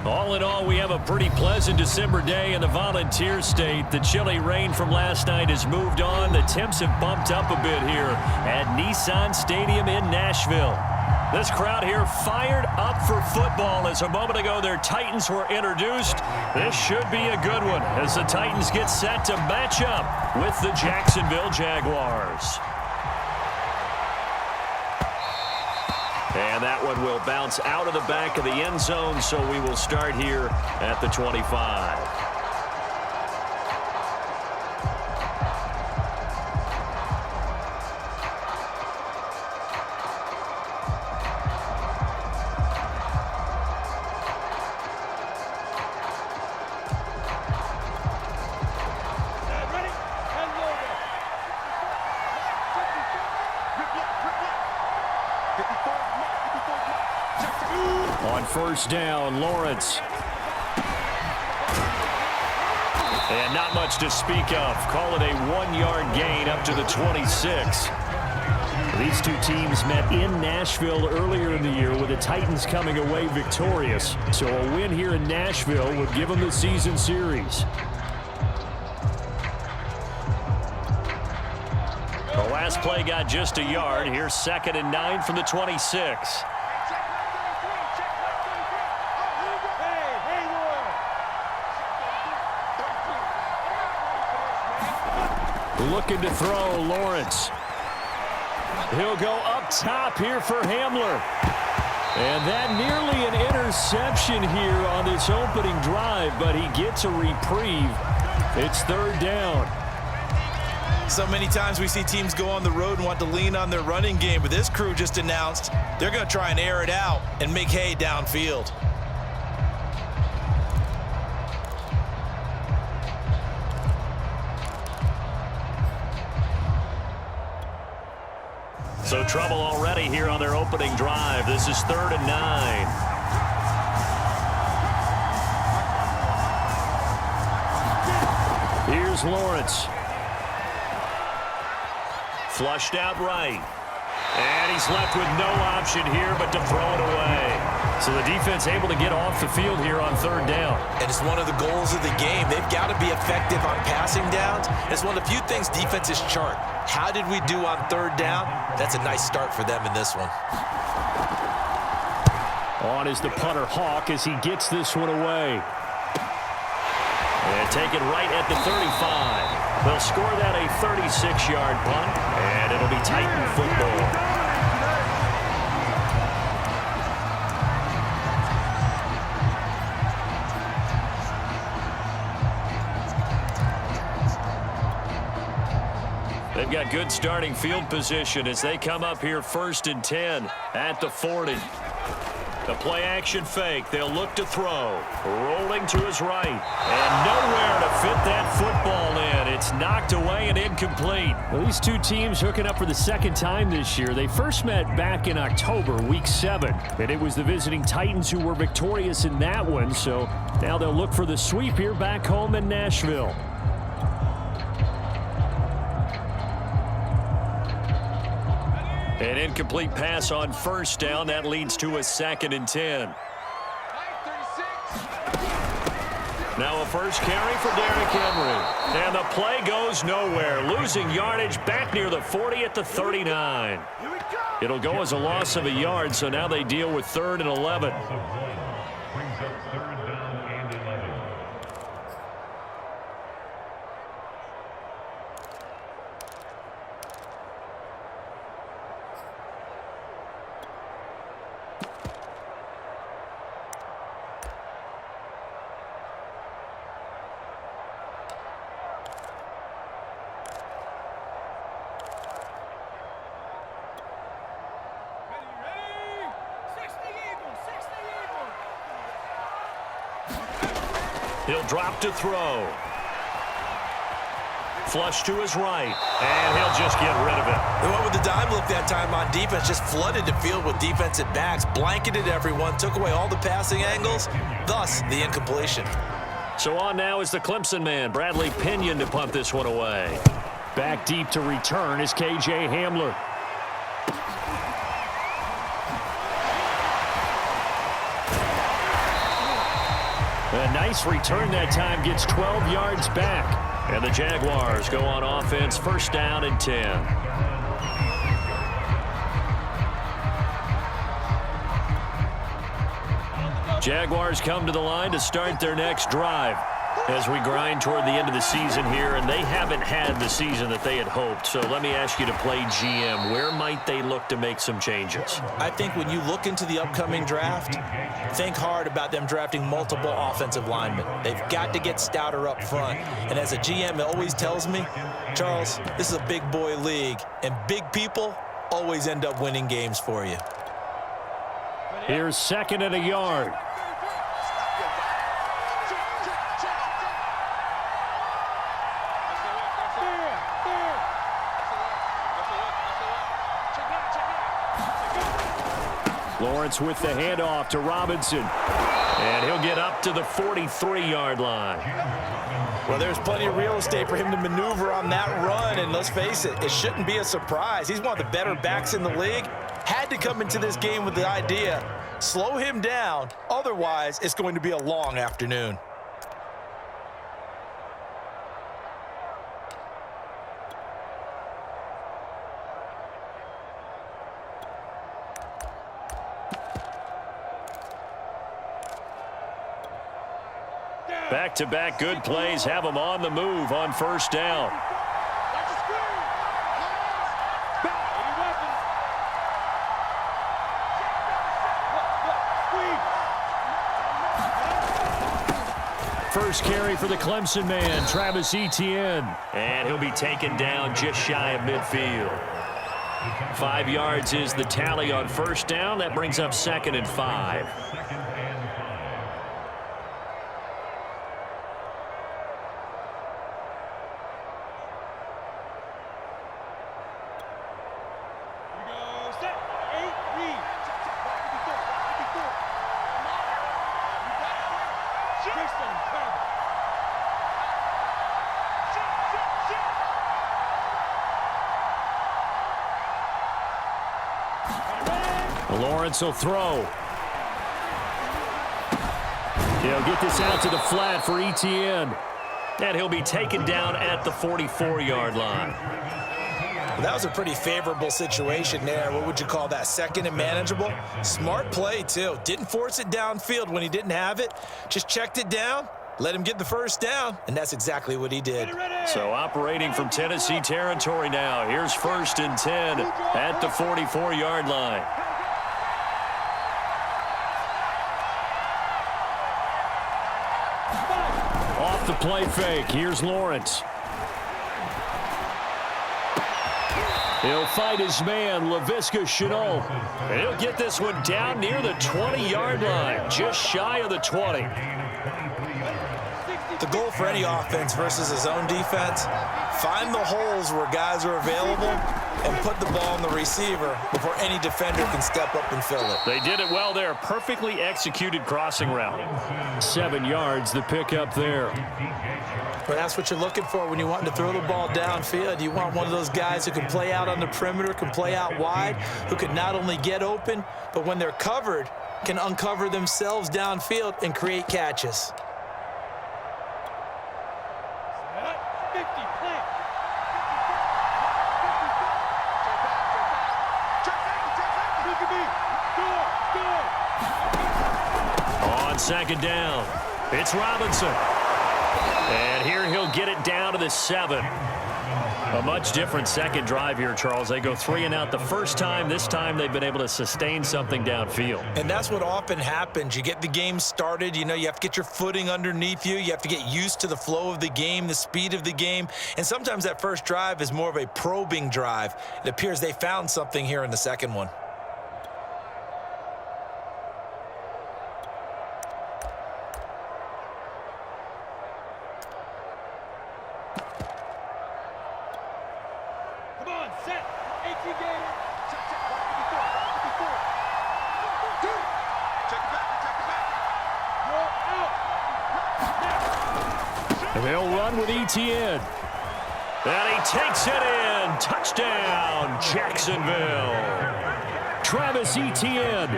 All in all, we have a pretty pleasant December day in the Volunteer State. The chilly rain from last night has moved on. The temps have bumped up a bit here at Nissan Stadium in Nashville. This crowd here fired up for football as a moment ago their Titans were introduced. This should be a good one as the Titans get set to match up with the Jacksonville Jaguars. And that one will bounce out of the back of the end zone, so we will start here at the 25. On first down, Lawrence. And not much to speak of. Call it a 1-yard gain up to the 26. These two teams met in Nashville earlier in the year with the Titans coming away victorious. So a win here in Nashville would give them the season series. The last play got just a yard. Here's 2nd and 9 from the 26. Looking to throw, Lawrence. He'll go up top here for Hamler. And that nearly an interception here on this opening drive, but he gets a reprieve. It's 3rd down. So many times we see teams go on the road and want to lean on their running game, but this crew just announced they're going to try and air it out and make hay downfield. So trouble already here on their opening drive. This is 3rd and 9. Here's Lawrence. Flushed out right. And he's left with no option here but to throw it away. So the defense able to get off the field here on 3rd down. And it's one of the goals of the game. They've got to be effective on passing downs. It's one of the few things defenses chart. How did we do on 3rd down? That's a nice start for them in this one. On is the punter Hawk as he gets this one away. And take it right at the 35. They'll score that a 36-yard punt, and it'll be Titan football. They've got good starting field position as they come up here 1st and 10 at the 40. The play action fake. They'll look to throw. Rolling to his right. And nowhere to fit that football in. It's knocked away and incomplete. Well, these two teams hooking up for the 2nd time this year. They first met back in October, week 7. And it was the visiting Titans who were victorious in that one. So now they'll look for the sweep here back home in Nashville. An incomplete pass on 1st down. That leads to a 2nd and 10. Now a first carry for Derrick Henry. And the play goes nowhere. Losing yardage back near the 40 at the 39. It'll go as a loss of a yard, so now they deal with 3rd and 11. He'll drop to throw. Flush to his right. And he'll just get rid of it. They went with the dime look that time on defense. Just flooded the field with defensive backs. Blanketed everyone. Took away all the passing angles. Thus, the incompletion. So on now is the Clemson man, Bradley Pinion, to punt this one away. Back deep to return is K.J. Hamler. A nice return that time, gets 12 yards back. And the Jaguars go on offense, first down and 10. Jaguars come to the line to start their next drive as we grind toward the end of the season here, and they haven't had the season that they had hoped. So let me ask you to play GM. Where might they look to make some changes? I think when you look into the upcoming draft, think hard about them drafting multiple offensive linemen. They've got to get stouter up front. And as a GM, it always tells me, Charles, this is a big boy league, and big people always end up winning games for you. Here's second and a yard. Lawrence with the handoff to Robinson. And he'll get up to the 43-yard line. Well, there's plenty of real estate for him to maneuver on that run, and let's face it, it shouldn't be a surprise. He's one of the better backs in the league. Had to come into this game with the idea, slow him down, otherwise it's going to be a long afternoon. Back-to-back good plays have them on the move on first down. First carry for the Clemson man, Travis Etienne. And he'll be taken down just shy of midfield. 5 yards is the tally on first down. That brings up second and 5. Lawrence will throw. He'll get this out to the flat for Etienne. And he'll be taken down at the 44-yard line. Well, that was a pretty favorable situation there. What would you call that? Second and manageable? Smart play, too. Didn't force it downfield when he didn't have it. Just checked it down, let him get the first down, and that's exactly what he did. So operating from Tennessee territory now. Here's first and 10 at the 44-yard line. Off the play fake, here's Lawrence. He'll fight his man, Laviska Shenault. And he'll get this one down near the 20-yard line, just shy of the 20. The goal for any offense versus his own defense, find the holes where guys are available and put the ball on the receiver before any defender can step up and fill it. They did it well there. Perfectly executed crossing route. 7 yards, the pickup there. But that's what you're looking for when you want to throw the ball downfield. You want one of those guys who can play out on the perimeter, can play out wide, who can not only get open, but when they're covered, can uncover themselves downfield and create catches. On second down, it's Robinson. And here he'll get it down to the 7. A much different second drive here, Charles. They go 3 and out the first time. This time they've been able to sustain something downfield. And that's what often happens. You get the game started. You know, you have to get your footing underneath you. You have to get used to the flow of the game, the speed of the game. And sometimes that first drive is more of a probing drive. It appears they found something here in the second one. They'll run with Etienne. And he takes it in. Touchdown, Jacksonville. Travis Etienne,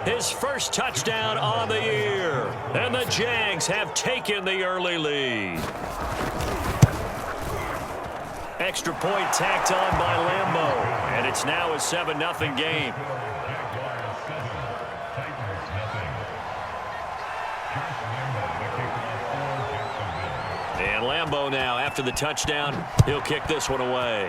his first touchdown on the year. And the Jags have taken the early lead. Extra point tacked on by Lambeau, and it's now a 7-0 game. And Lambeau now, after the touchdown, he'll kick this one away.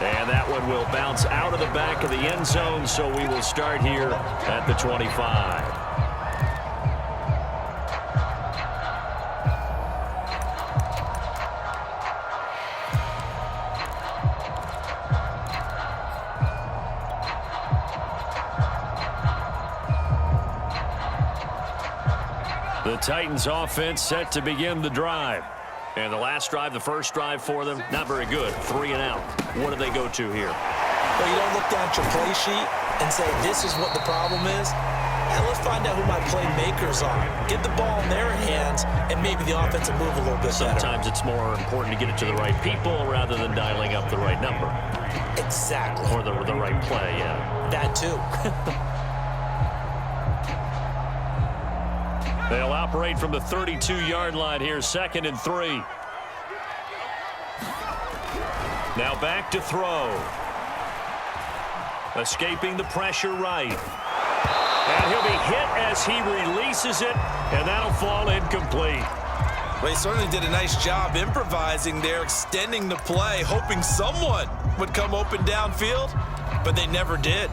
And that one will bounce out of the back of the end zone, so we will start here at the 25. The Titans offense set to begin the drive. And the last drive, the first drive for them, not very good. 3 and out. What do they go to here? Well, you don't look down at your play sheet and say, this is what the problem is. And let's find out who my playmakers are. Get the ball in their hands, and maybe the offense will move a little bit better. Sometimes it's more important to get it to the right people rather than dialing up the right number. Exactly. Or the right play, yeah. That too. They'll operate from the 32-yard line here, 2nd and 3. Now back to throw. Escaping the pressure right. And he'll be hit as he releases it, and that'll fall incomplete. Well, he certainly did a nice job improvising there, extending the play, hoping someone would come open downfield, but they never did.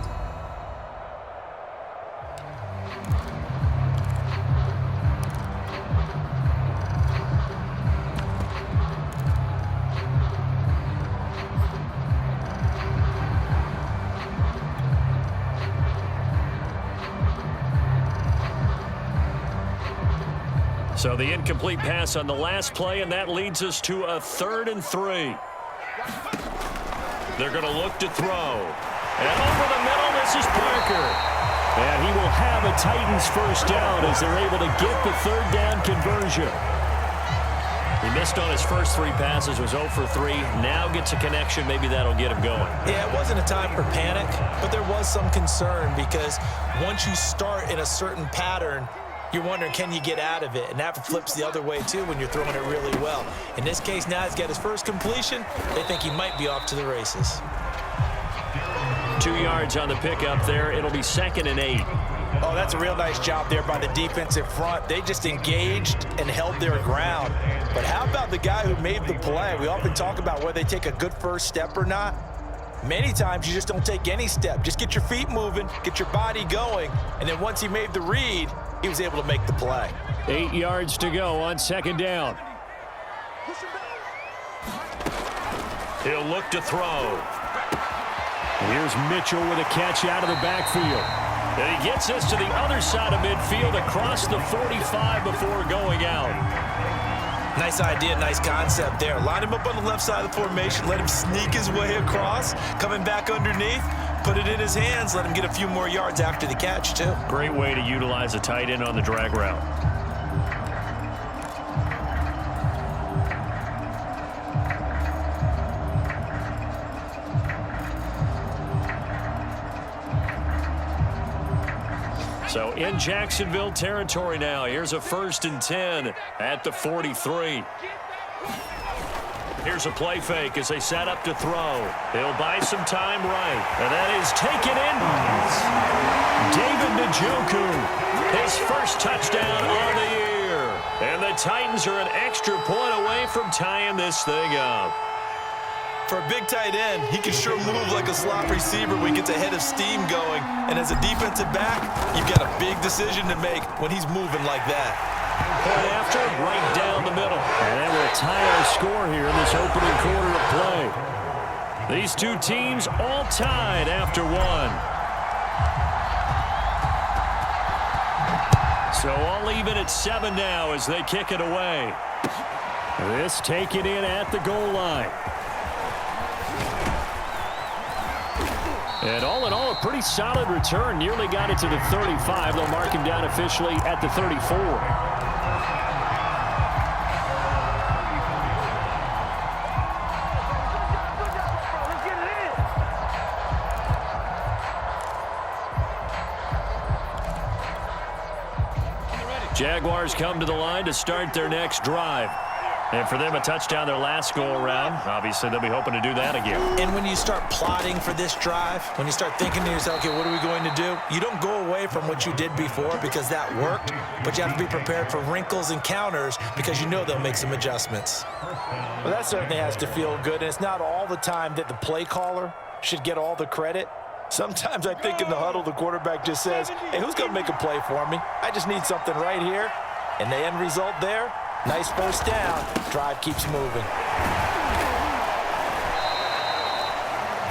So the incomplete pass on the last play, and that leads us to a 3rd and 3. They're going to look to throw. And over the middle, this is Parker. And he will have a Titans first down as they're able to get the 3rd down conversion. He missed on his first 3 passes, was 0 for 3. Now gets a connection. Maybe that'll get him going. Yeah, it wasn't a time for panic, but there was some concern because once you start in a certain pattern, you're wondering, can you get out of it? And that flips the other way, too, when you're throwing it really well. In this case, now he's got his first completion. They think he might be off to the races. 2 yards on the pickup there. It'll be 2nd and 8. Oh, that's a real nice job there by the defensive front. They just engaged and held their ground. But how about the guy who made the play? We often talk about whether they take a good first step or not. Many times you just don't take any step. Just get your feet moving, get your body going, and then once he made the read, he was able to make the play. 8 yards to go on 2nd down. He'll look to throw. Here's Mitchell with a catch out of the backfield. And he gets us to the other side of midfield across the 45 before going out. Nice idea, nice concept there. Line him up on the left side of the formation, let him sneak his way across, coming back underneath, put it in his hands, let him get a few more yards after the catch, too. Great way to utilize a tight end on the drag route. So in Jacksonville territory now. Here's a 1st and 10 at the 43. Here's a play fake as they set up to throw. He'll buy some time right. And that is taken in. David Njoku, his first touchdown on the year. And the Titans are an extra point away from tying this thing up. For a big tight end, he can sure move like a slot receiver when he gets a head of steam going. And as a defensive back, you've got a big decision to make when he's moving like that. Point after, right down the middle. And that will tie our score here in this opening quarter of play. These two teams all tied after 1. So all even at 7 now as they kick it away. This taken in at the goal line. And all in all, a pretty solid return. Nearly got it to the 35. They'll mark him down officially at the 34. Jaguars come to the line to start their next drive. And for them, a touchdown their last go-around. Obviously, they'll be hoping to do that again. And when you start plotting for this drive, when you start thinking to yourself, okay, what are we going to do? You don't go away from what you did before because that worked, but you have to be prepared for wrinkles and counters because you know they'll make some adjustments. Well, that certainly has to feel good, and it's not all the time that the play caller should get all the credit. Sometimes I think in the huddle, the quarterback just says, hey, who's going to make a play for me? I just need something right here. And the end result there, nice first down. Drive keeps moving.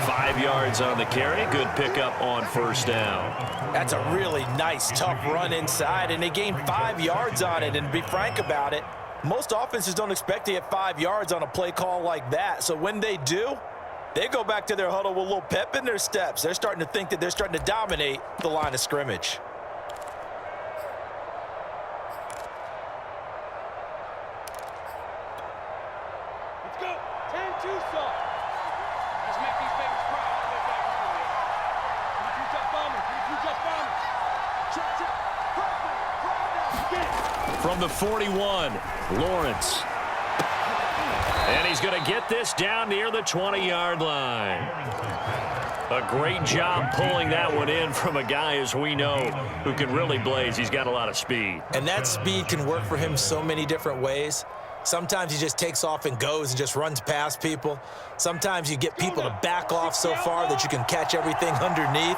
5 yards on the carry. Good pickup on first down. That's a really nice, tough run inside, and they gained 5 yards on it. And to be frank about it, most offenses don't expect to get 5 yards on a play call like that. So when they do, they go back to their huddle with a little pep in their steps. They're starting to think that they're starting to dominate the line of scrimmage. Let's go. 10-2 Tucson. Let's make these babies cry. Can you jump bombing? Can you jump bombing? Check. From the 41, Lawrence. And he's going to get this down near the 20-yard line. A great job pulling that one in from a guy, as we know, who can really blaze. He's got a lot of speed. And that speed can work for him so many different ways. Sometimes he just takes off and goes and just runs past people. Sometimes you get people to back off so far that you can catch everything underneath.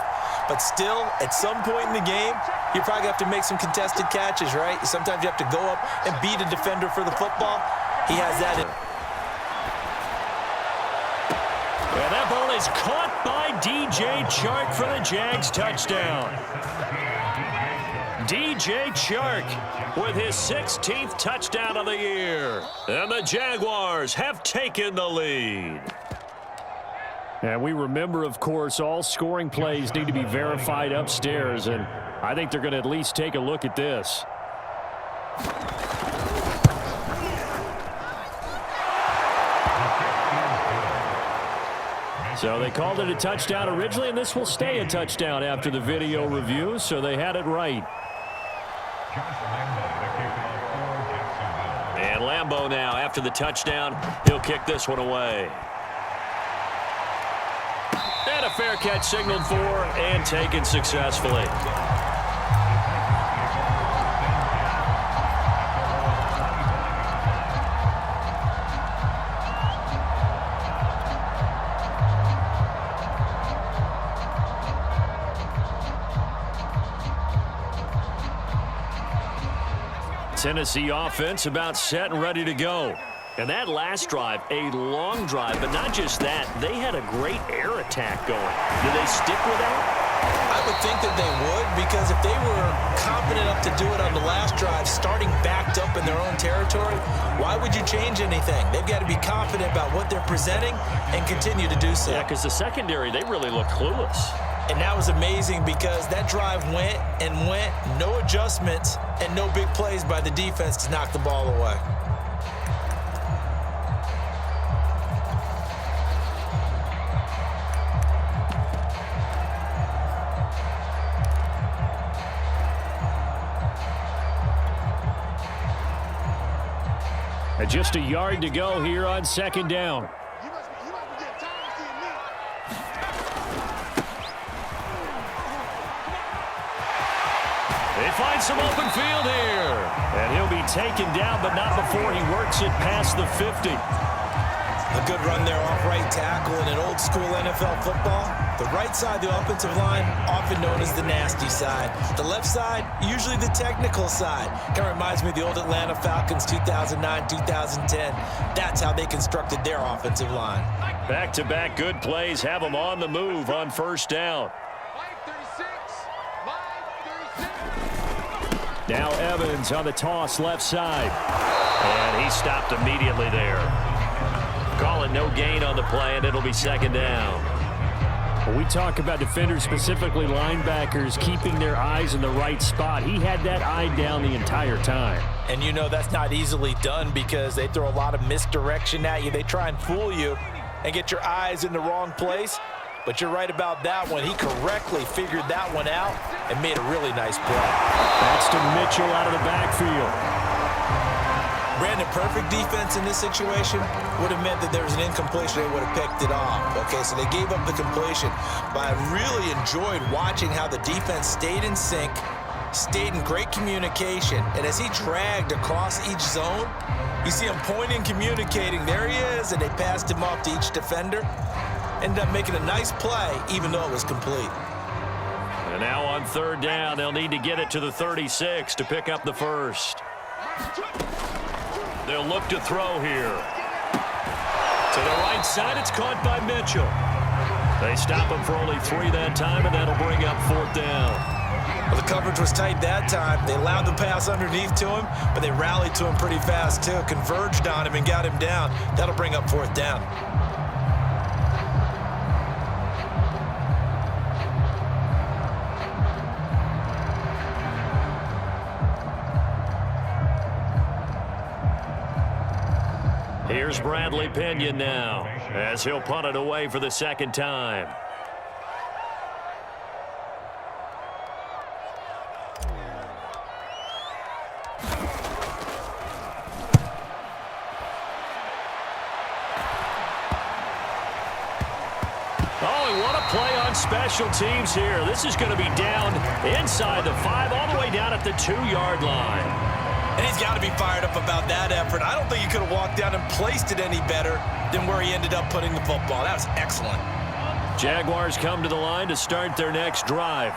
But still, at some point in the game, you probably have to make some contested catches, right? Sometimes you have to go up and beat a defender for the football. He has that in. And that ball is caught by DJ Chark for the Jags touchdown. DJ Chark with his 16th touchdown of the year. And the Jaguars have taken the lead. And we remember, of course, all scoring plays need to be verified upstairs. And I think they're going to at least take a look at this. So they called it a touchdown originally, and this will stay a touchdown after the video review, so they had it right. And Lambeau now, after the touchdown, he'll kick this one away. And a fair catch signaled for and taken successfully. Tennessee offense about set and ready to go. And that last drive, a long drive, but not just that. They had a great air attack going. Do they stick with that? I would think that they would, because if they were confident enough to do it on the last drive, starting backed up in their own territory, why would you change anything? They've got to be confident about what they're presenting and continue to do so. Yeah, because the secondary, they really looked clueless. And that was amazing because that drive went and went, no adjustments, and no big plays by the defense to knock the ball away. And just a yard to go here on second down. They find some open field here. And he'll be taken down, but not before he works it past the 50. A good run there off right tackle in an old school NFL football. The right side, the offensive line, often known as the nasty side. The left side, usually the technical side. Kind of reminds me of the old Atlanta Falcons 2009, 2010. That's how they constructed their offensive line. Back-to-back good plays have them on the move on first down. Now Evans on the toss left side. And he stopped immediately there. Call it no gain on the play, and it'll be second down. When we talk about defenders, specifically linebackers, keeping their eyes in the right spot, he had that eye down the entire time. And you know that's not easily done because they throw a lot of misdirection at you. They try and fool you and get your eyes in the wrong place. But you're right about that one. He correctly figured that one out and made a really nice play. That's to Mitchell out of the backfield. Brandon, perfect defense in this situation would have meant that there was an incompletion. They would have picked it off. Okay, so they gave up the completion. But I really enjoyed watching how the defense stayed in sync, stayed in great communication. And as he dragged across each zone, you see him pointing, communicating. There he is, and they passed him off to each defender. Ended up making a nice play, even though it was complete. And now on third down, they'll need to get it to the 36 to pick up the first. They'll look to throw here. To the right side, it's caught by Mitchell. They stop him for only 3 that time, and that'll bring up fourth down. Well, the coverage was tight that time. They allowed the pass underneath to him, but they rallied to him pretty fast, too. Converged on him and got him down. That'll bring up fourth down. Here's Bradley Pinion now, as he'll punt it away for the second time. Oh, and what a play on special teams here. This is going to be down inside the 5, all the way down at the 2-yard line. And he's got to be fired up about that effort. I don't think he could have walked down and placed it any better than where he ended up putting the football. That was excellent. Jaguars come to the line to start their next drive.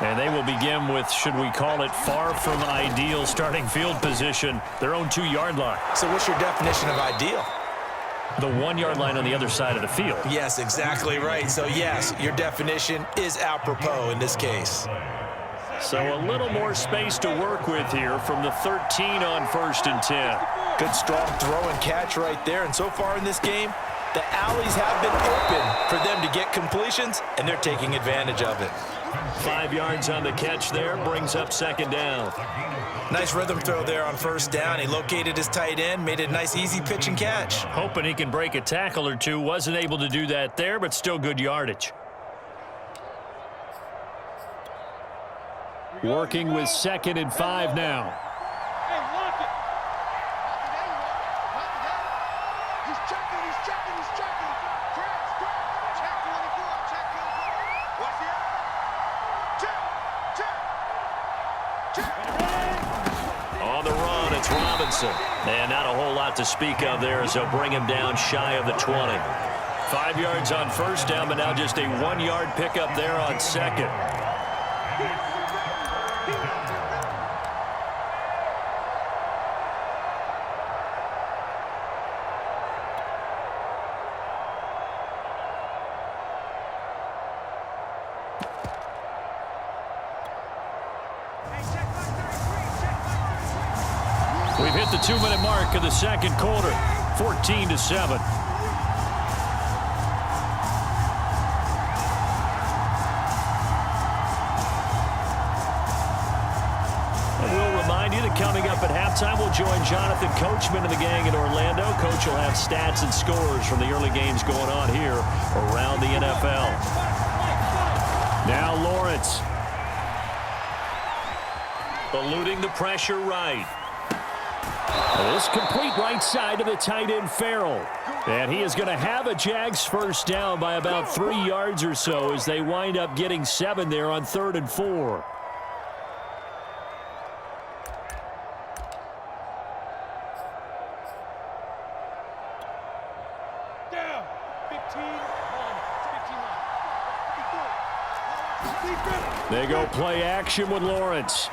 And they will begin with, should we call it, far from ideal starting field position, their own 2-yard line. So what's your definition of ideal? The 1-yard line on the other side of the field. Yes, exactly right. So, yes, your definition is apropos in this case. So a little more space to work with here from the 13 on 1st and 10. Good strong throw and catch right there. And so far in this game, the alleys have been open for them to get completions, and they're taking advantage of it. 5 yards on the catch there, brings up second down. Nice rhythm throw there on first down. He located his tight end, made it a nice easy pitch and catch. Hoping he can break a tackle or two. Wasn't able to do that there, but still good yardage. Working with 2nd and 5 now. Hey, lock it. He's checking. Check 24, check 24. Watch it. Check. On the run, it's Robinson. And not a whole lot to speak of there as they'll bring him down shy of the 20. 5 yards on first down, but now just a 1-yard pickup there on second. We've hit the 2-minute mark of the second quarter, 14-7. And we'll remind you that coming up at halftime, we'll join Jonathan Coachman and the gang in Orlando. Coach will have stats and scores from the early games going on here around the NFL. Now Lawrence. Eluding the pressure right. This complete right side to the tight end Farrell. And he is going to have a Jags first down by about 3 yards or so as they wind up getting 7 there on 3rd and 4. Down. 15 on. 15 on. They go play action with Lawrence.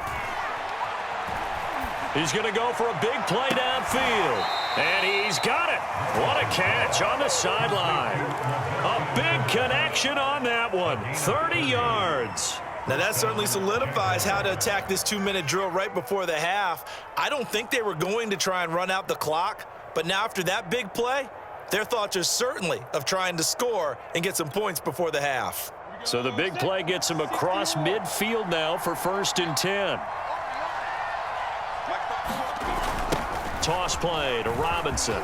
He's going to go for a big play downfield. And he's got it. What a catch on the sideline. A big connection on that one. 30 yards. Now that certainly solidifies how to attack this 2-minute drill right before the half. I don't think they were going to try and run out the clock. But now after that big play, their thoughts are certainly of trying to score and get some points before the half. So the big play gets him across midfield now for 1st and 10. Toss play to Robinson.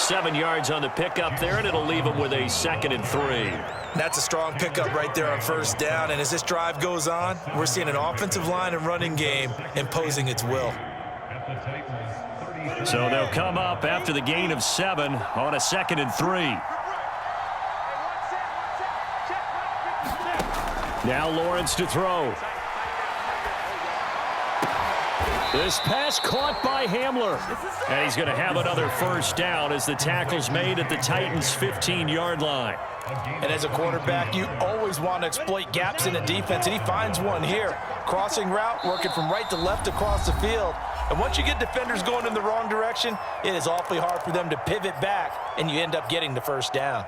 7 yards on the pickup there, and it'll leave him with a 2nd and 3. That's a strong pickup right there on first down. And as this drive goes on, we're seeing an offensive line and running game imposing its will. So they'll come up after the gain of 7 on a 2nd and 3. Now Lawrence to throw. This pass caught by Hamler. And he's going to have another first down as the tackle's made at the Titans' 15-yard line. And as a quarterback, you always want to exploit gaps in the defense, and he finds one here. Crossing route, working from right to left across the field. And once you get defenders going in the wrong direction, it is awfully hard for them to pivot back, and you end up getting the first down.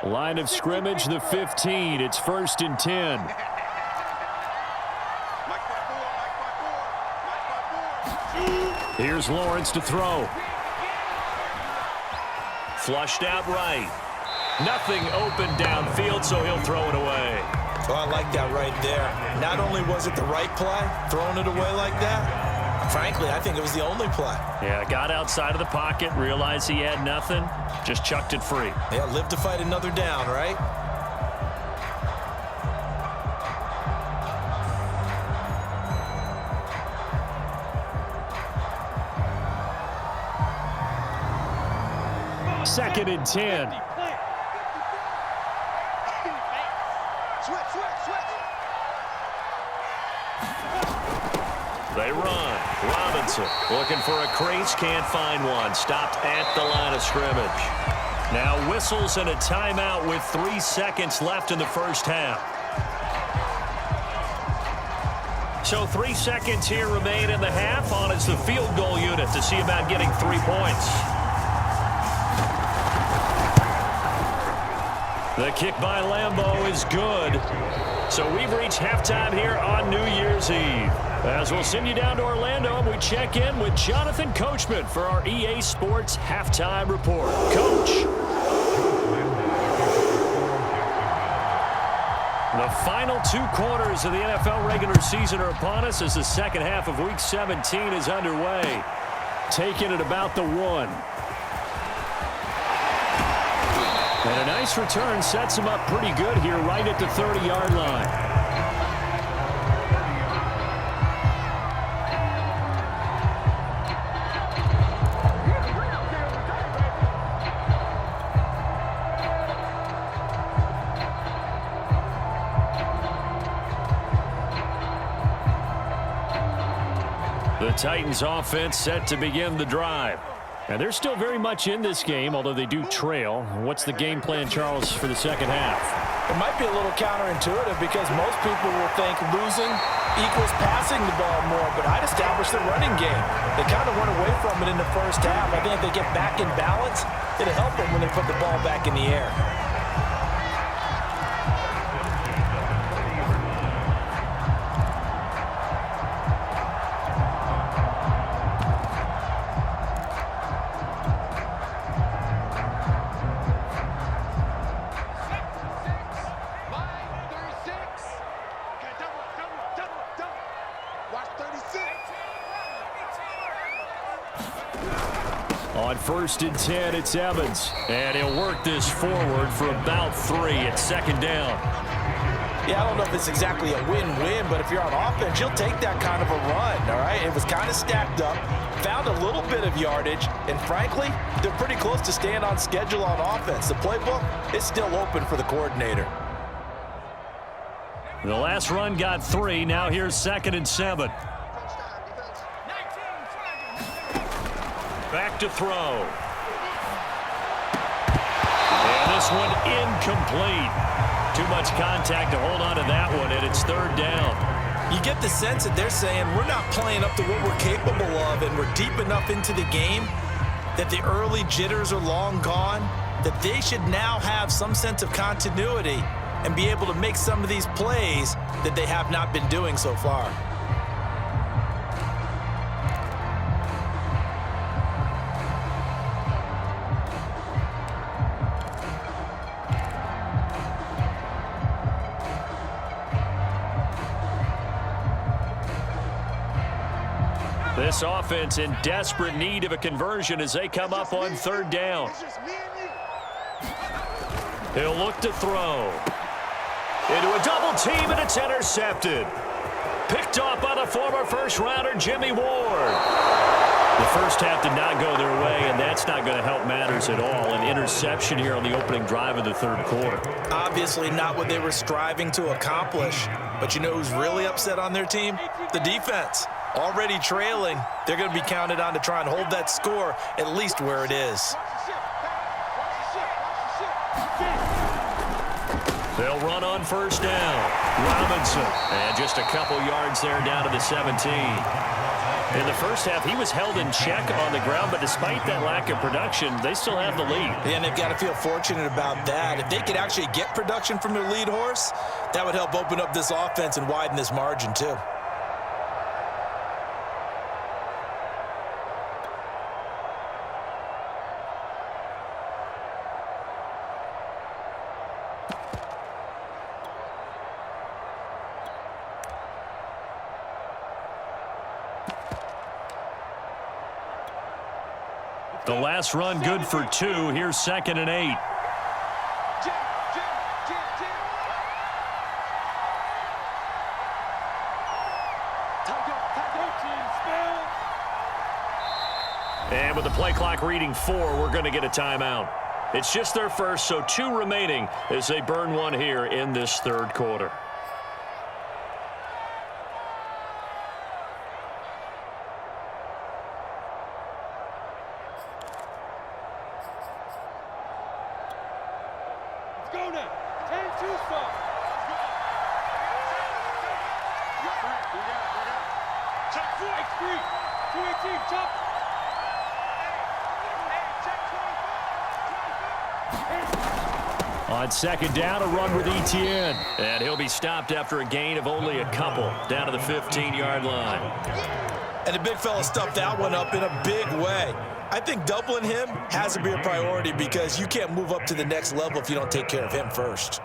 Line of scrimmage, the 15. It's 1st and 10. Here's Lawrence to throw. Flushed out right. Nothing open downfield, so he'll throw it away. Well, I like that right there. Not only was it the right play, throwing it away like that, frankly, I think it was the only play. Yeah, got outside of the pocket, realized he had nothing, just chucked it free. Yeah, live to fight another down, right? Second and 10. They run. Robinson looking for a crease, can't find one. Stopped at the line of scrimmage. Now whistles and a timeout with 3 seconds left in the first half. So 3 seconds here remain in the half. On it's the field goal unit to see about getting 3 points. The kick by Lambeau is good. So we've reached halftime here on New Year's Eve. As we'll send you down to Orlando, and we check in with Jonathan Coachman for our EA Sports Halftime Report. Coach. The final 2 quarters of the NFL regular season are upon us as the second half of Week 17 is underway. Taking it about the 1. And a nice return sets him up pretty good here right at the 30-yard line. The Titans offense set to begin the drive. And they're still very much in this game, although they do trail. What's the game plan, Charles, for the second half? It might be a little counterintuitive because most people will think losing equals passing the ball more, but I'd establish the running game. They kind of went away from it in the first half. I think if they get back in balance, it'll help them when they put the ball back in the air. On 1st and 10, it's Evans. And he'll work this forward for about 3 at second down. Yeah, I don't know if it's exactly a win-win, but if you're on offense, you'll take that kind of a run, all right? It was kind of stacked up, found a little bit of yardage, and frankly, they're pretty close to staying on schedule on offense. The playbook is still open for the coordinator. The last run got 3. Now here's 2nd and 7. Back to throw. And this one incomplete. Too much contact to hold on to that one, and it's 3rd down. You get the sense that they're saying we're not playing up to what we're capable of, and we're deep enough into the game that the early jitters are long gone, that they should now have some sense of continuity and be able to make some of these plays that they have not been doing so far. This offense in desperate need of a conversion as they come up on third down. He'll look to throw. Into a double team, and it's intercepted. Picked off by the former first-rounder Jimmy Ward. The first half did not go their way, and that's not going to help matters at all. An interception here on the opening drive of the third quarter. Obviously not what they were striving to accomplish. But you know who's really upset on their team? The defense. Already trailing, they're going to be counted on to try and hold that score at least where it is. They'll run on first down. Robinson, and just a couple yards there down to the 17. In the first half, he was held in check on the ground, but despite that lack of production, they still have the lead. And they've got to feel fortunate about that. If they could actually get production from their lead horse, that would help open up this offense and widen this margin too. The last run good for 2. Here's 2nd and 8. And with the play clock reading 4, we're going to get a timeout. It's just their first, so 2 remaining as they burn one here in this third quarter. On second down, a run with Etienne. And he'll be stopped after a gain of only a couple down to the 15-yard line. And the big fella stuffed that one up in a big way. I think doubling him has to be a priority because you can't move up to the next level if you don't take care of him first.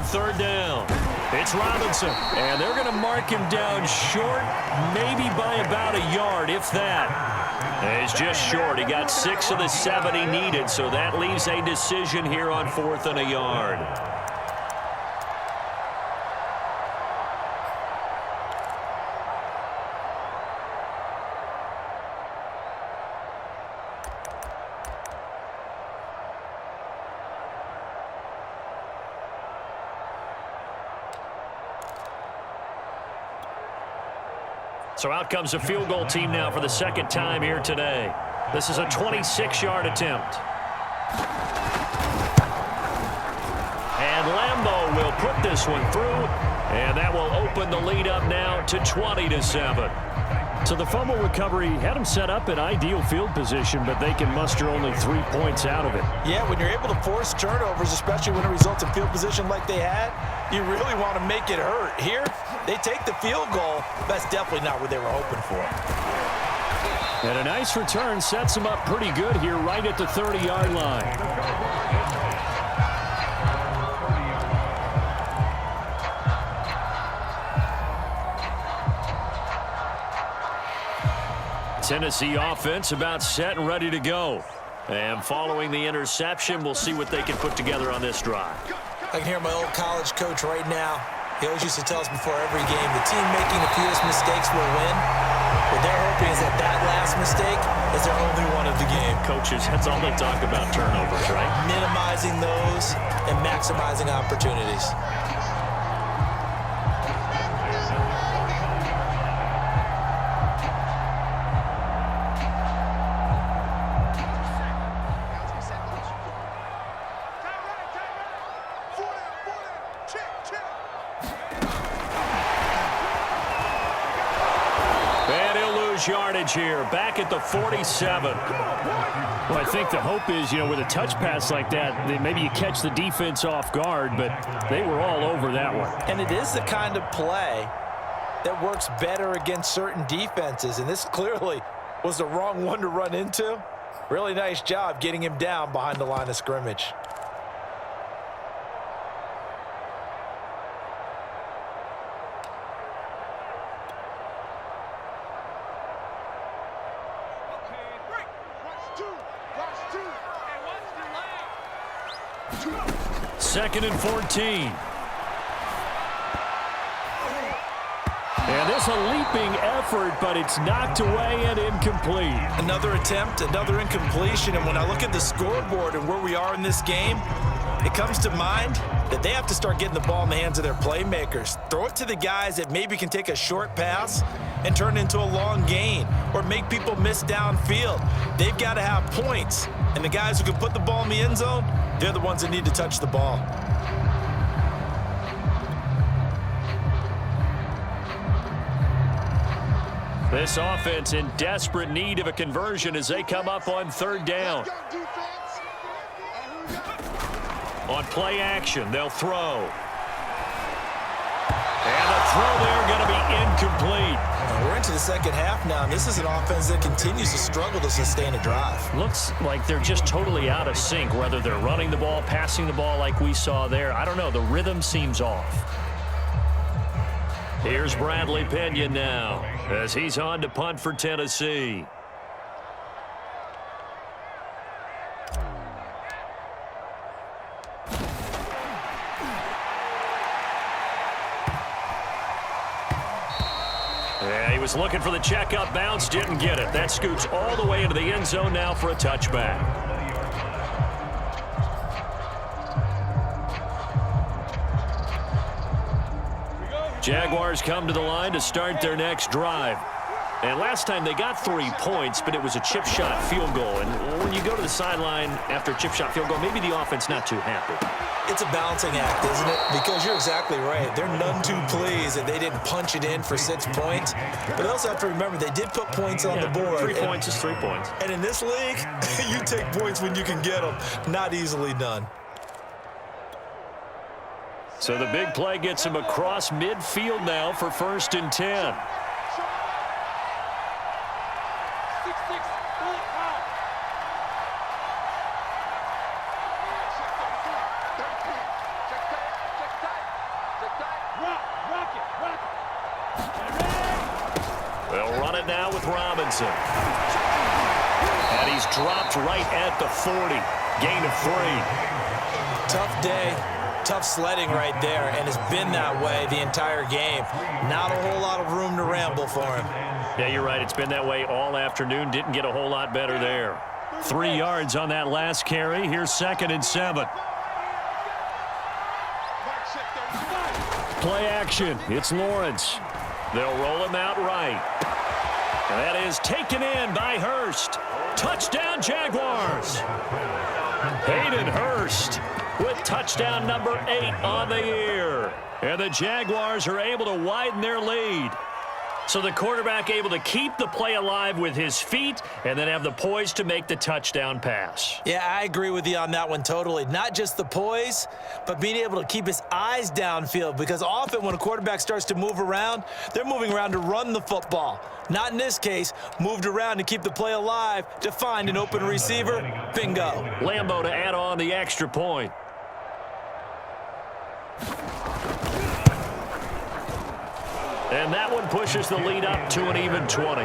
Third down. It's Robinson, and they're going to mark him down short, maybe by about a yard, if that. He's just short. He got 6 of the 7 he needed, so that leaves a decision here on 4th and a yard. So out comes the field goal team now for the second time here today. This is a 26-yard attempt. And Lambeau will put this one through, and that will open the lead up now to 20-7. So the fumble recovery had them set up in ideal field position, but they can muster only 3 points out of it. Yeah, when you're able to force turnovers, especially when it results in field position like they had, you really want to make it hurt. Here, they take the field goal. That's definitely not what they were hoping for. And a nice return sets them up pretty good here right at the 30-yard line. Tennessee offense about set and ready to go. And following the interception, we'll see what they can put together on this drive. I can hear my old college coach right now. He always used to tell us before every game, the team making the fewest mistakes will win. What they're hoping is that that last mistake is their only one of the game. Coaches, that's all they talk about, turnovers, right? Minimizing those and maximizing opportunities. lose yardage here, back at the 47. Well, I think the hope is, with a touch pass like that, that maybe you catch the defense off guard, but they were all over that one. And it is the kind of play that works better against certain defenses, and this clearly was the wrong one to run into. Really nice job getting him down behind the line of scrimmage. Second and 14. And this a leaping effort, but it's knocked away and incomplete. Another attempt, another incompletion, and when I look at the scoreboard and where we are in this game, it comes to mind that they have to start getting the ball in the hands of their playmakers. Throw it to the guys that maybe can take a short pass and turn it into a long gain or make people miss downfield. They've got to have points, and the guys who can put the ball in the end zone, they're the ones that need to touch the ball. This offense in desperate need of a conversion as they come up on third down. On play action, they'll throw. And the throw there going to be incomplete. We're into the second half now, and this is an offense that continues to struggle to sustain a drive. Looks like they're just totally out of sync, whether they're running the ball, passing the ball like we saw there. I don't know. The rhythm seems off. Here's Bradley Pena now as he's on to punt for Tennessee. Yeah, he was looking for the checkup bounce, didn't get it. That scoots all the way into the end zone now for a touchback. Jaguars come to the line to start their next drive. And last time they got 3 points, but it was a chip shot field goal. And when you go to the sideline after a chip shot field goal, maybe the offense not too happy. It's a balancing act, isn't it? Because you're exactly right. They're none too pleased that they didn't punch it in for 6 points. But they also have to remember they did put points on the board. 3 points is 3 points. And in this league, you take points when you can get them. Not easily done. So the big play gets him across midfield now for 1st and 10. They'll run it now with Robinson. And he's dropped right at the 40. Gain of 3. Tough day. Tough sledding right there, and it's been that way the entire game. Not a whole lot of room to ramble for him. Yeah, you're right. It's been that way all afternoon. Didn't get a whole lot better there. 3 yards on that last carry. Here's 2nd and 7. Play action. It's Lawrence. They'll roll him out right. And that is taken in by Hurst. Touchdown, Jaguars. Hayden Hurst with touchdown number 8 on the year. And the Jaguars are able to widen their lead. So the quarterback able to keep the play alive with his feet and then have the poise to make the touchdown pass. Yeah, I agree with you on that one totally. Not just the poise, but being able to keep his eyes downfield, because often when a quarterback starts to move around, they're moving around to run the football. Not in this case, moved around to keep the play alive, to find an open receiver. Bingo. Lambeau to add on the extra point. And that one pushes the lead up to an even 20.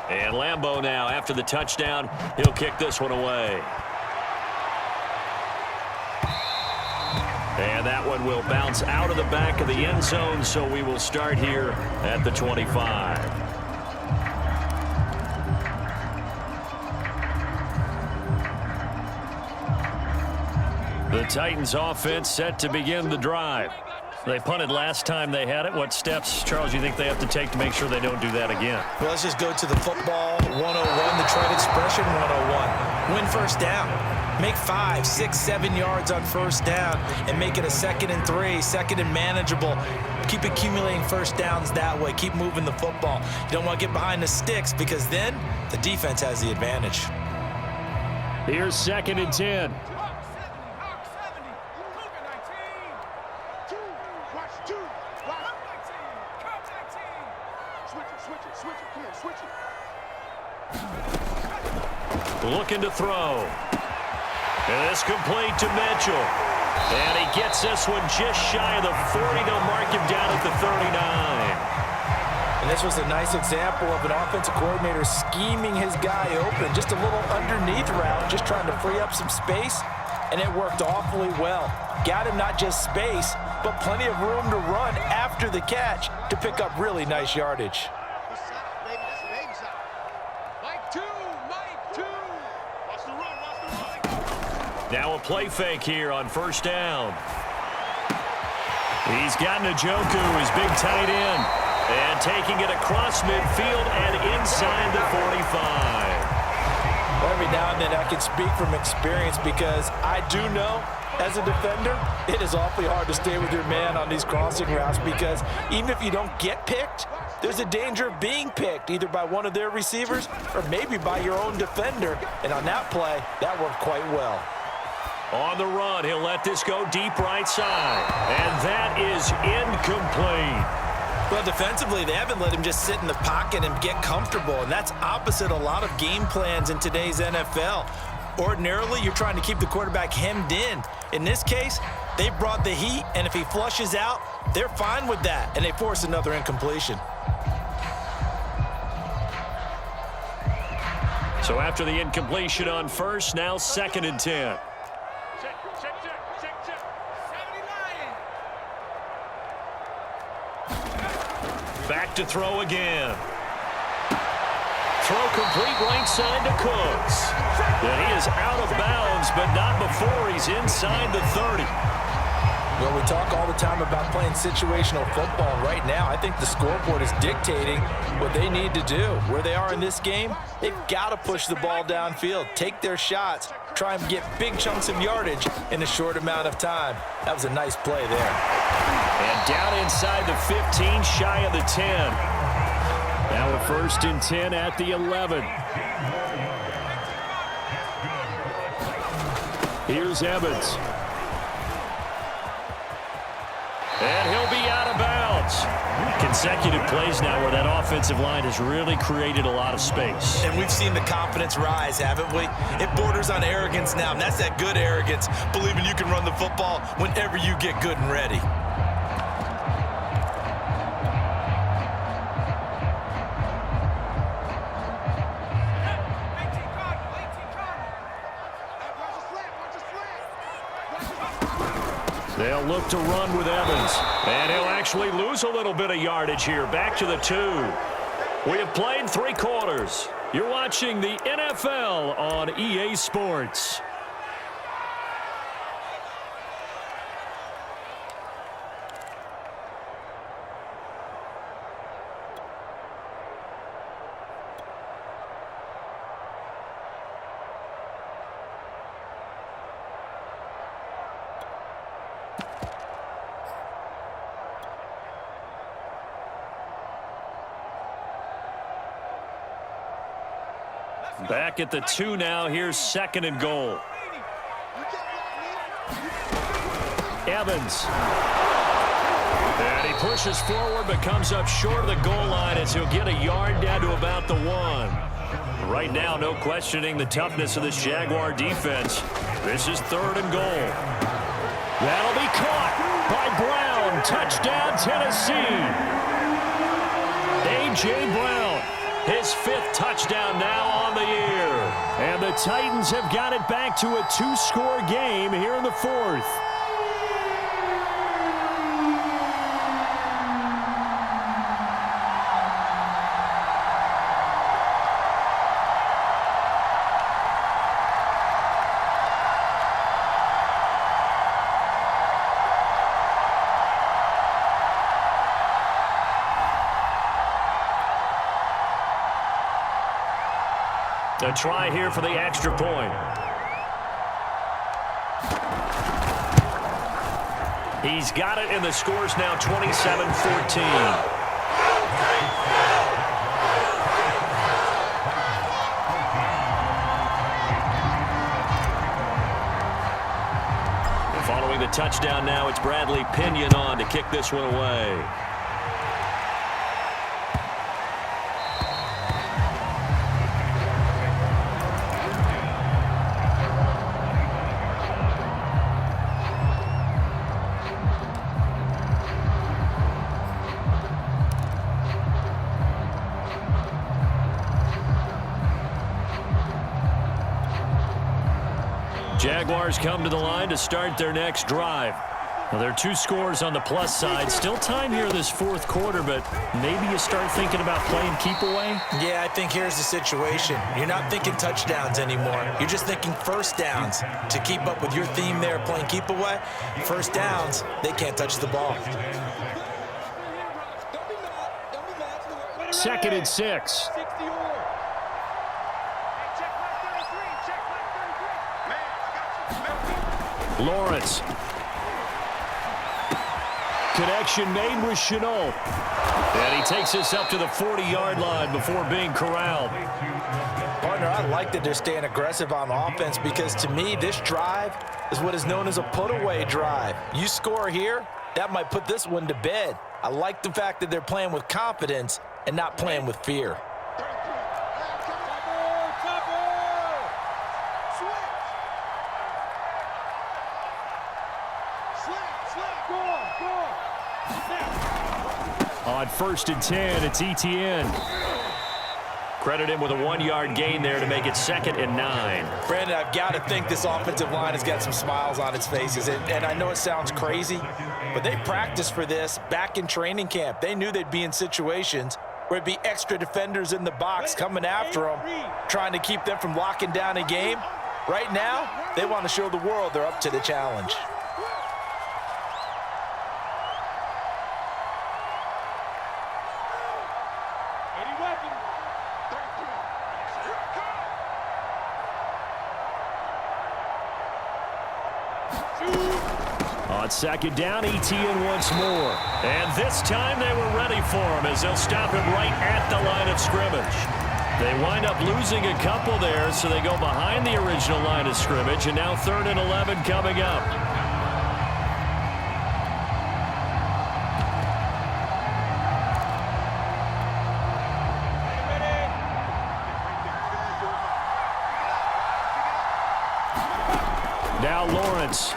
And Lambeau now, after the touchdown, he'll kick this one away. And that one will bounce out of the back of the end zone, so we will start here at the 25. The Titans offense set to begin the drive. They punted last time they had it. What steps, Charles, do you think they have to take to make sure they don't do that again? Well, let's just go to the football 101, the trade expression 101. Win first down. Make 5, 6, 7 yards on first down and make it a 2nd and 3, 2nd and manageable. Keep accumulating first downs that way. Keep moving the football. You don't want to get behind the sticks because then the defense has the advantage. Here's 2nd and 10. Looking to throw. And it's complete to Mitchell. And he gets this one just shy of the 40. They'll mark him down at the 39. And this was a nice example of an offensive coordinator scheming his guy open. Just a little underneath route, just trying to free up some space. And it worked awfully well. Got him not just space, but plenty of room to run after the catch to pick up really nice yardage. Now a play fake here on first down. He's got Njoku, his big tight end, and taking it across midfield and inside the 45. Every now and then I can speak from experience because I do know as a defender, it is awfully hard to stay with your man on these crossing routes because even if you don't get picked, there's a danger of being picked either by one of their receivers or maybe by your own defender. And on that play, that worked quite well. On the run, he'll let this go deep right side. And that is incomplete. Well, defensively, they haven't let him just sit in the pocket and get comfortable, and that's opposite a lot of game plans in today's NFL. Ordinarily, you're trying to keep the quarterback hemmed in. In this case, they brought the heat, and if he flushes out, they're fine with that, and they force another incompletion. So after the incompletion on first, now 2nd and 10. Back to throw again. Throw complete right side to Cooks. And he is out of bounds, but not before he's inside the 30. Well, we talk all the time about playing situational football. Right now, I think the scoreboard is dictating what they need to do. Where they are in this game, they've got to push the ball downfield, take their shots, try and get big chunks of yardage in a short amount of time. That was a nice play there. And down inside the 15, shy of the 10. Now a 1st and 10 at the 11. Here's Evans. And he'll be out of bounds. Consecutive plays now where that offensive line has really created a lot of space. And we've seen the confidence rise, haven't we? It borders on arrogance now, and that's that good arrogance, believing you can run the football whenever you get good and ready. They'll look to run with Evans. And he'll actually lose a little bit of yardage here. Back to the 2. We have played 3 quarters. You're watching the NFL on EA Sports. Back at the 2 now. Here's 2nd and goal. Evans. And he pushes forward but comes up short of the goal line as he'll get a yard down to about the 1. Right now, no questioning the toughness of this Jaguar defense. This is 3rd and goal. That'll be caught by Brown. Touchdown, Tennessee. A.J. Brown. His 5th touchdown now on the year. And the Titans have got it back to a 2-score game here in the 4th. A try here for the extra point. He's got it, and the score's now 27-14. Following the touchdown now, it's Bradley Pinion on to kick this one away. Jaguars come to the line to start their next drive. Well, there are 2 scores on the plus side. Still time here this fourth quarter, but maybe you start thinking about playing keep away? Yeah, I think here's the situation. You're not thinking touchdowns anymore. You're just thinking first downs. To keep up with your theme there, playing keep away, first downs, they can't touch the ball. 2nd and 6. Lawrence. Connection made with Chenault. And he takes this up to the 40-yard line before being corralled. Partner, I like that they're staying aggressive on offense because to me, this drive is what is known as a put-away drive. You score here, that might put this one to bed. I like the fact that they're playing with confidence and not playing with fear. On 1st and 10, it's Etienne. Credit him with a 1-yard gain there to make it 2nd and 9. Brandon, I've got to think this offensive line has got some smiles on its faces. And I know it sounds crazy, but they practiced for this back in training camp. They knew they'd be in situations where it'd be extra defenders in the box coming after them, trying to keep them from locking down a game. Right now, they want to show the world they're up to the challenge. On 2nd down, Etienne once more. And this time they were ready for him as they'll stop him right at the line of scrimmage. They wind up losing a couple there, so they go behind the original line of scrimmage, and now 3rd and 11 coming up. Now Lawrence.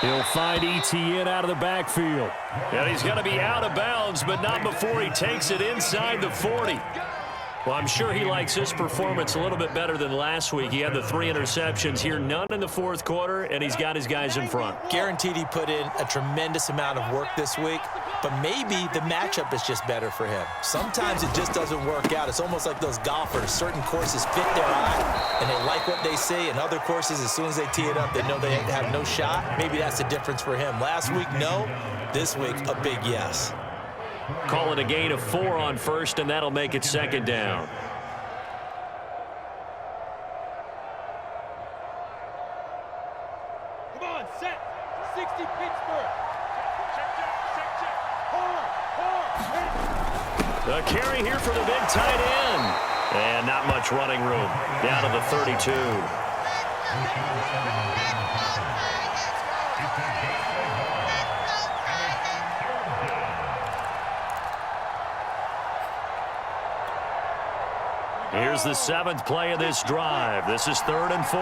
He'll find Etienne out of the backfield. And he's going to be out of bounds, but not before he takes it inside the 40. Well, I'm sure he likes his performance a little bit better than last week. He had the 3 interceptions here, none in the fourth quarter, and he's got his guys in front. Guaranteed he put in a tremendous amount of work this week, but maybe the matchup is just better for him. Sometimes it just doesn't work out. It's almost like those golfers. Certain courses fit their eye, and they like what they see, and other courses, as soon as they tee it up, they know they have no shot. Maybe that's the difference for him. Last week, no. This week, a big yes. Call it a gain of 4 on 1st, and that'll make it 2nd down. Come on, set. 60 Pittsburgh. Check. Hard. The carry here for the big tight end. And not much running room. Down to the 32. Here's the 7th play of this drive. This is 3rd and 4.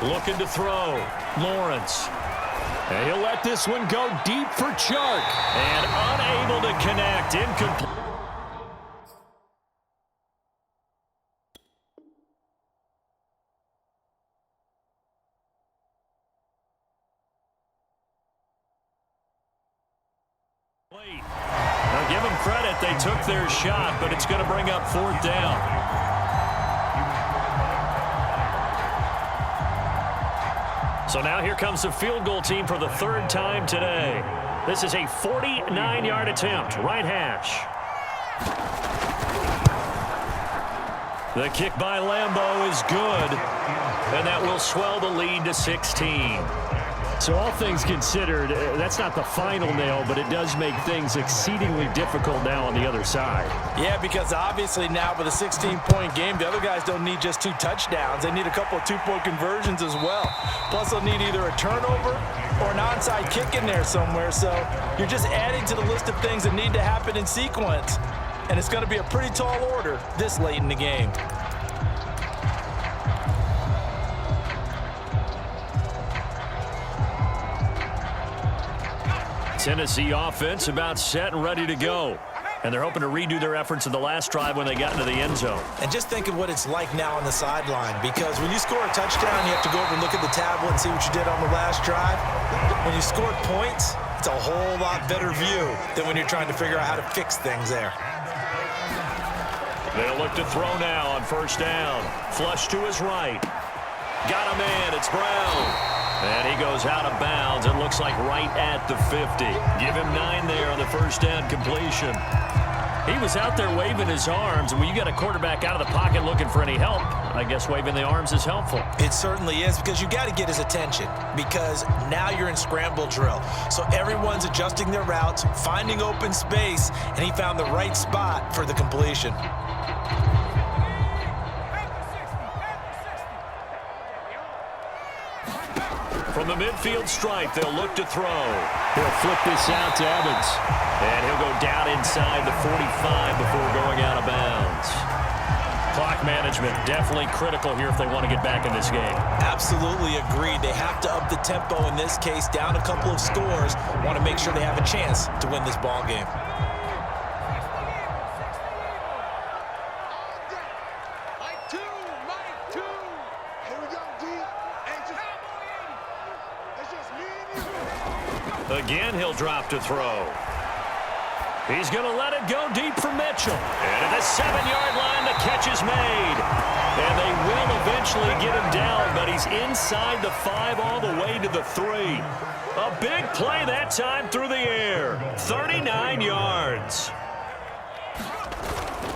Looking to throw. Lawrence. And he'll let this one go deep for Chark. And unable to connect. Incomplete. Now give them credit. They took their shot, but it's going to bring up 4th down. So now here comes the field goal team for the 3rd time today. This is a 49-yard attempt, right hash. The kick by Lambeau is good, and that will swell the lead to 16. So all things considered, that's not the final nail, but it does make things exceedingly difficult now on the other side. Yeah, because obviously now with a 16-point game, the other guys don't need just 2 touchdowns. They need a couple of 2-point conversions as well. Plus, they'll need either a turnover or an onside kick in there somewhere. So you're just adding to the list of things that need to happen in sequence. And it's going to be a pretty tall order this late in the game. Tennessee offense about set and ready to go. And they're hoping to redo their efforts in the last drive when they got into the end zone. And just think of what it's like now on the sideline, because when you score a touchdown, you have to go over and look at the tablet and see what you did on the last drive. When you scored points, it's a whole lot better view than when you're trying to figure out how to fix things there. They'll look to throw now on first down. Flush to his right. Got a man. It's Brown. And he goes out of bounds. It looks like right at the 50. Give him 9 there on the first down completion. He was out there waving his arms. And when you got a quarterback out of the pocket looking for any help, I guess waving the arms is helpful. It certainly is, because you got to get his attention, because now you're in scramble drill. So everyone's adjusting their routes, finding open space, and he found the right spot for the completion. From the midfield stripe, they'll look to throw. He'll flip this out to Evans. And he'll go down inside the 45 before going out of bounds. Clock management definitely critical here if they want to get back in this game. Absolutely agreed. They have to up the tempo in this case, down a couple of scores. Want to make sure they have a chance to win this ball game. Again, he'll drop to throw. He's going to let it go deep for Mitchell. And at the 7-yard line, the catch is made. And they will eventually get him down, but he's inside the 5 all the way to the 3. A big play that time through the air. 39 yards.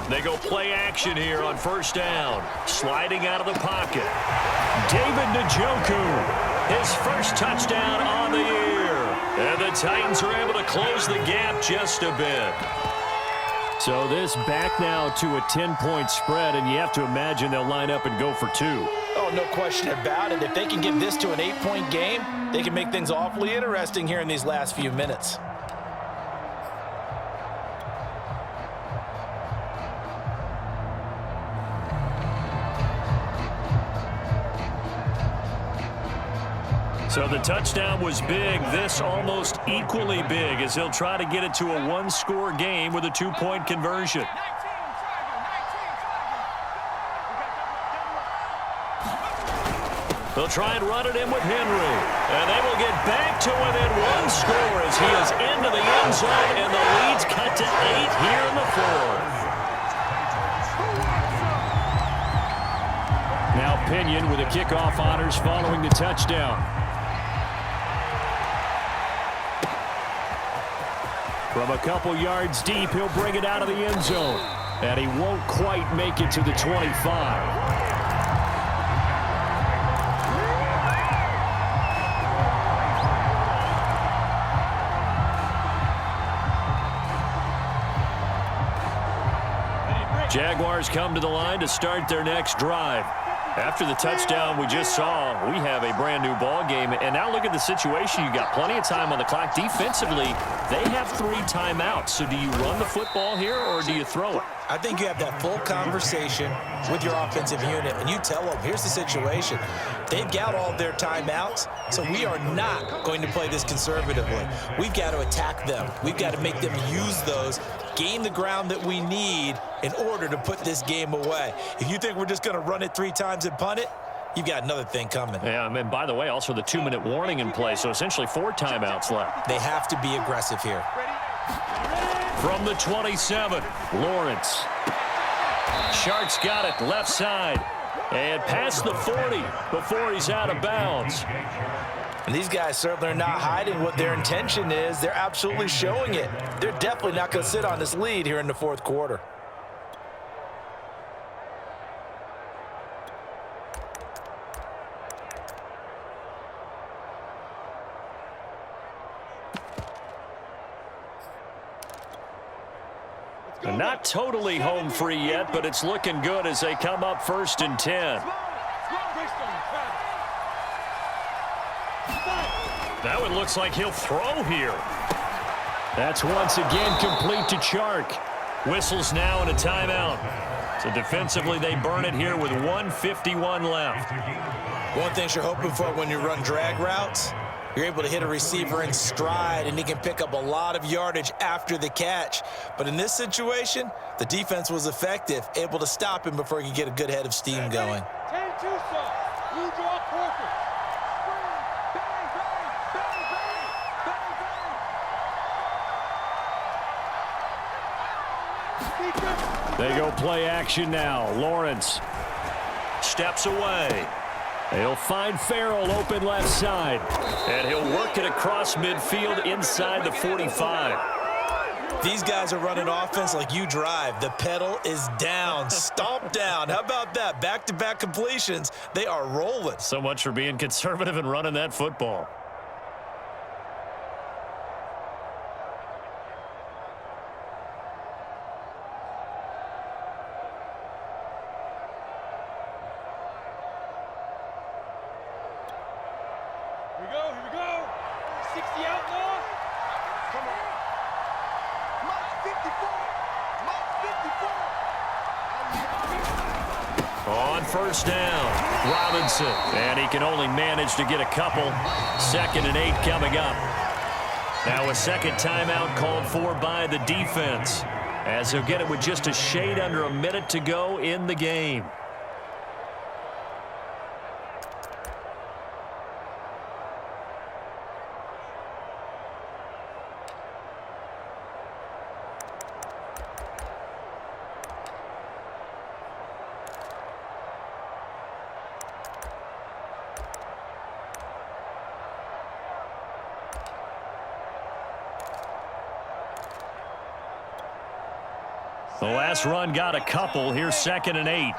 They go play action here on first down. Sliding out of the pocket. David Njoku, his first touchdown on the year. And the Titans are able to close the gap just a bit. So this back now to a 10-point spread, and you have to imagine they'll line up and go for 2. Oh, no question about it. If they can get this to an 8-point game, they can make things awfully interesting here in these last few minutes. So the touchdown was big. This almost equally big as he'll try to get it to a 1-score game with a 2-point conversion. They'll try and run it in with Henry. And they will get back to within 1 score as he is into the end zone, and the lead's cut to 8 here in the 4th. Now Pinion with the kickoff honors following the touchdown. From a couple yards deep, he'll bring it out of the end zone. And he won't quite make it to the 25. Jaguars come to the line to start their next drive. After the touchdown we just saw, we have a brand new ball game. And now look at the situation. You got plenty of time on the clock. Defensively, they have 3 timeouts. So do you run the football here or do you throw it? I think you have that full conversation with your offensive unit, and you tell them, here's the situation. They've got all their timeouts, so we are not going to play this conservatively. We've got to attack them. We've got to make them use those, gain the ground that we need in order to put this game away. If you think we're just going to run it 3 times and punt it, you've got another thing coming. Yeah, and by the way, also the 2-minute warning in play, so essentially 4 timeouts left. They have to be aggressive here. From the 27, Lawrence. Sharks got it left side and past the 40 before he's out of bounds. And these guys certainly are not hiding what their intention is. They're absolutely showing it. They're definitely not going to sit on this lead here in the 4th quarter. Not totally home free yet, but it's looking good as they come up 1st and 10. That one looks like he'll throw here. That's once again complete to Chark. Whistles now and a timeout. So defensively, they burn it here with 1:51 left. One thing you're hoping for when you run drag routes, you're able to hit a receiver in stride, and he can pick up a lot of yardage after the catch. But in this situation, the defense was effective, able to stop him before he could get a good head of steam going. 10-2, son. You draw perfect. They go play action now. Lawrence Steps away. He'll find Farrell open left side. And he'll work it across midfield inside the 45. These guys are running offense like you drive. The pedal is down, stomp down. How about that? Back-to-back completions. They are rolling. So much for being conservative and running that football. Here we go. 60 out now. Come on. Mark 54. On 1st down, Robinson. And he can only manage to get a couple. 2nd and 8 coming up. Now a second timeout called for by the defense, as he'll get it with just a shade under a minute to go in the game. The last run got a couple. Here's 2nd and 8.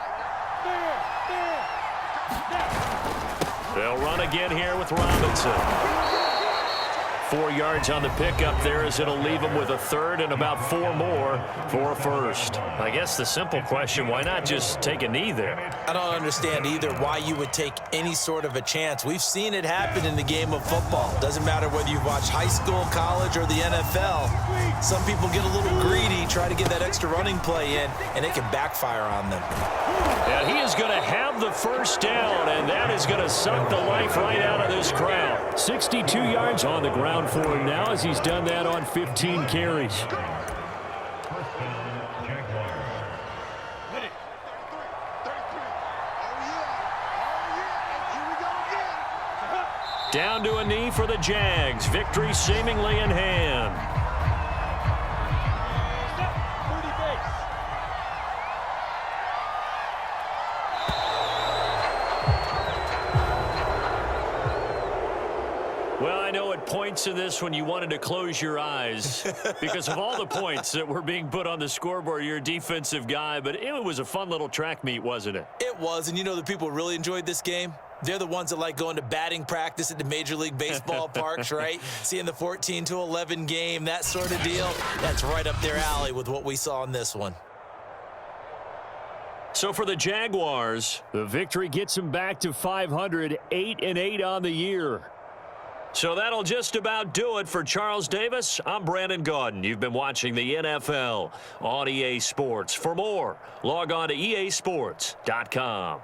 They'll run again here with Robinson. 4 yards on the pickup there, as it'll leave them with a 3rd and about 4 more for a 1st. I guess the simple question, why not just take a knee there? I don't understand either why you would take any sort of a chance. We've seen it happen in the game of football. Doesn't matter whether you've watched high school, college, or the NFL. Some people get a little greedy, try to get that extra running play in, and it can backfire on them. And he is going to have the 1st down, and that is going to suck the life right out of this crowd. 62 yards on the ground for him now, as he's done that on 15 carries. Down to a knee for the Jags. Victory seemingly in hand. Well, I know at points in this when you wanted to close your eyes because of all the points that were being put on the scoreboard. You're a defensive guy, but it was a fun little track meet, wasn't it? It was, and you know the people who really enjoyed this game? They're the ones that like going to batting practice at the Major League Baseball parks, right? Seeing the 14-11 game, that sort of deal. That's right up their alley with what we saw in this one. So for the Jaguars, the victory gets them back to 500, 8-8 on the year. So that'll just about do it for Charles Davis. I'm Brandon Gaudin. You've been watching the NFL on EA Sports. For more, log on to easports.com.